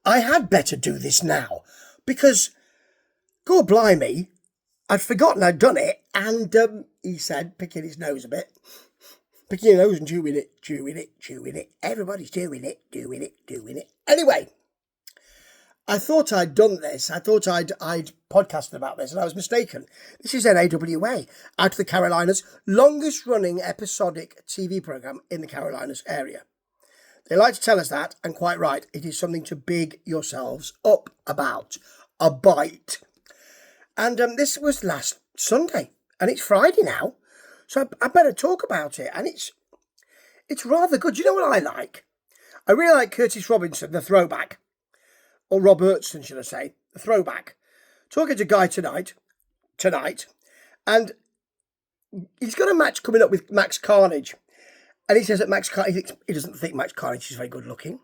I had better do this now, because, God blimey, I'd forgotten I'd done it, and he said, picking his nose a bit, picking your nose and chewing it, chewing it, chewing it. Everybody's doing it, doing it, doing it. Anyway, I thought I'd done this. I thought I'd podcasted about this, and I was mistaken. This is NAWA, Out of the Carolinas, longest running episodic TV programme in the Carolinas area. They like to tell us that, and quite right, it is something to big yourselves up about. A bite. And this was last Sunday, and it's Friday now, so I better talk about it. And it's rather good. You know what I like? I really like Curtis Robinson, the throwback, or Robertson, should I say, the throwback. Talking to Guy tonight, and he's got a match coming up with Max Carnage, and he says that he doesn't think Max Carnage is very good looking.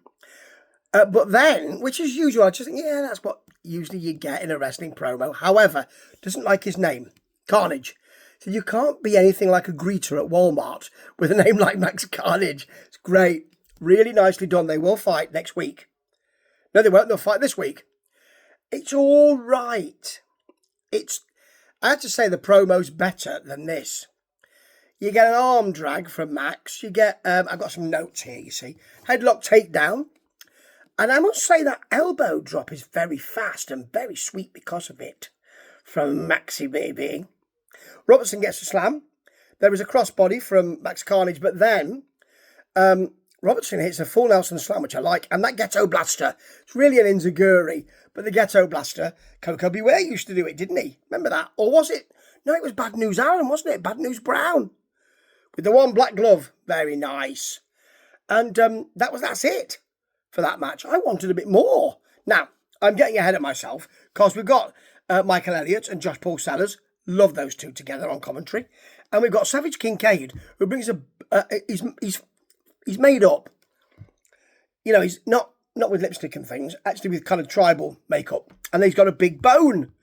But then, which is usual, I just think, yeah, that's what usually you get in a wrestling promo. However, doesn't like his name, Carnage. So you can't be anything like a greeter at Walmart with a name like Max Carnage. It's great. Really nicely done. They will fight next week. No, they won't. They'll fight this week. It's all right. I have to say the promo's better than this. You get an arm drag from Max. You get, I've got some notes here, you see. Headlock takedown. And I must say that elbow drop is very fast and very sweet because of it. From Maxi Baby. Robertson gets a slam. There is a crossbody from Max Carnage, but then Robertson hits a full Nelson slam, which I like, and that Ghetto Blaster. It's really an enziguri, but the Ghetto Blaster, Coco Beware used to do it, didn't he? Remember that? Or was it? No, it was Bad News Aaron, wasn't it? Bad News Brown. With the one black glove. Very nice. And that's it for that match. I wanted a bit more. Now, I'm getting ahead of myself, because we've got Michael Elliott and Josh Paul Sellers. Love those two together on commentary. And we've got Savage Kincaid, who brings he's made up. You know, he's not with lipstick and things, actually with kind of tribal makeup. And he's got a big bone.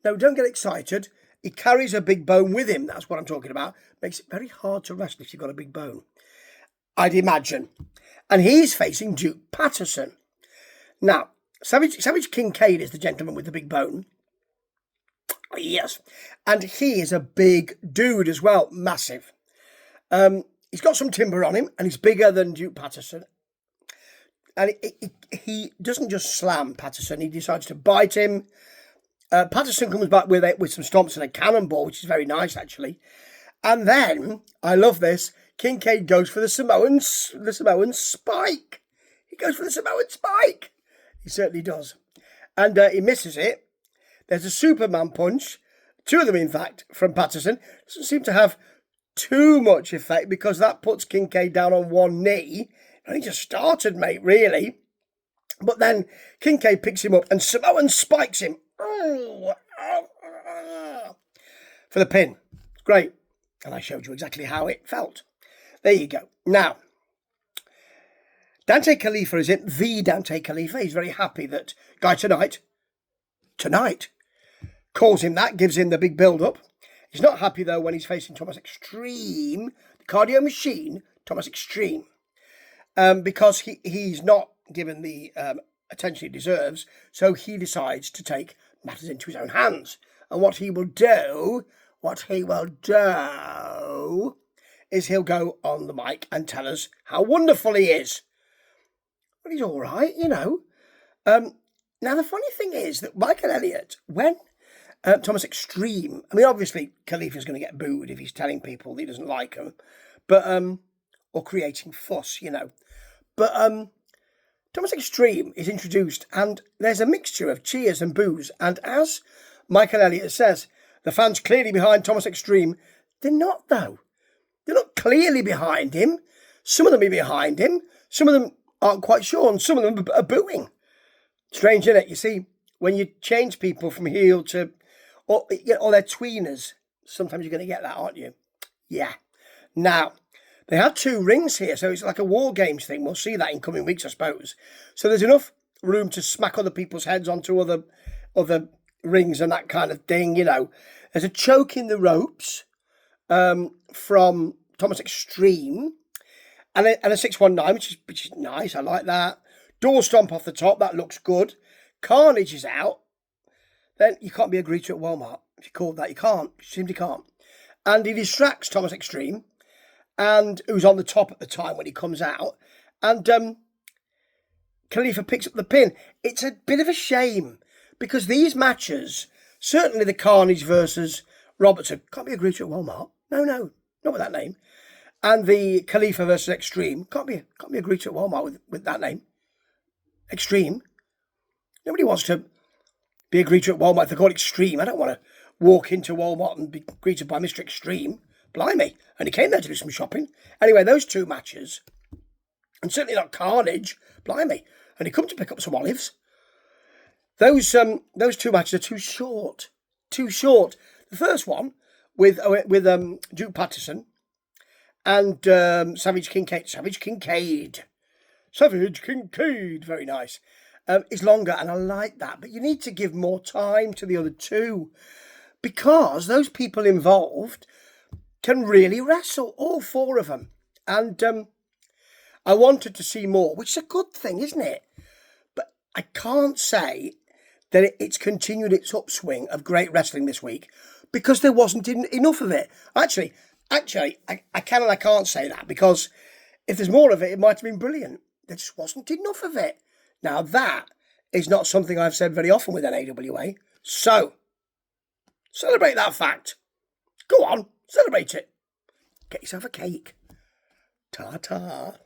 No, don't get excited. He carries a big bone with him. That's what I'm talking about. Makes it very hard to wrestle if you've got a big bone, I'd imagine. And he's facing Duke Patterson. Now, Savage Kincaid is the gentleman with the big bone. Yes. And he is a big dude as well. Massive. He's got some timber on him, and he's bigger than Duke Patterson. And he doesn't just slam Patterson, he decides to bite him. Patterson comes back with some stomps and a cannonball, which is very nice, actually. And then, I love this, Kincaid goes for the Samoan spike. He goes for the Samoan spike. He certainly does. And he misses it. There's a Superman punch, two of them, in fact, from Patterson. Doesn't seem to have too much effect, because that puts Kincaid down on one knee. And he just started, mate, really. But then Kincaid picks him up and Samoan spikes him. For the pin. Great. And I showed you exactly how it felt. There you go. Now, Dante Khalifa is in. The Dante Khalifa. He's very happy that Guy tonight, calls him that, gives him the big build-up. He's not happy, though, when he's facing Thomas Extreme, the cardio machine, Thomas Extreme, because he's not given the attention he deserves, so he decides to take matters into his own hands. And what he will do is he'll go on the mic and tell us how wonderful he is. Well, he's all right, you know. Now, the funny thing is that Michael Elliott, when Thomas Extreme, I mean, obviously, Khalifa's going to get booed if he's telling people that he doesn't like them, but, or creating fuss, you know. But Thomas Extreme is introduced, and there's a mixture of cheers and boos, and as Michael Elliott says, the fans clearly behind Thomas Extreme. They're not, though. They're not clearly behind him. Some of them are behind him. Some of them aren't quite sure, and some of them are booing. Strange, isn't it? You see, when you change people from heel to, or they're tweeners, sometimes you're going to get that, aren't you? Yeah. Now, they have two rings here, so it's like a War Games thing. We'll see that in coming weeks, I suppose. So there's enough room to smack other people's heads onto other rings and that kind of thing, you know. There's a choke in the ropes from Thomas Extreme, and a 619, which is nice. I like that. Door stomp off the top, that looks good. Carnage is out. Then you can't be a greeter at Walmart. If you call that, you can't. You simply can't. And he distracts Thomas Extreme, and who's on the top at the time when he comes out. And Khalifa picks up the pin. It's a bit of a shame, because these matches, certainly the Carnage versus Robertson, can't be a greeter at Walmart. No, not with that name. And the Khalifa versus Extreme, can't be a greeter at Walmart with that name. Extreme. Nobody wants to be a greeter at Walmart if they call it Extreme. I don't want to walk into Walmart and be greeted by Mr. Extreme. Blimey. And he came there to do some shopping. Anyway, those two matches, and certainly not Carnage, blimey. And he come to pick up some olives. Those two matches are too short. Too short. The first one with Duke Patterson and Savage Kincaid. Very nice. Is longer, and I like that. But you need to give more time to the other two, because those people involved can really wrestle, all four of them. And I wanted to see more, which is a good thing, isn't it? But I can't say that it's continued its upswing of great wrestling this week, because there wasn't enough of it. Actually, I can and I can't say that, because if there's more of it, it might have been brilliant. There just wasn't enough of it. Now, that is not something I've said very often with NAWA. So, celebrate that fact. Go on, celebrate it. Get yourself a cake. Ta-ta.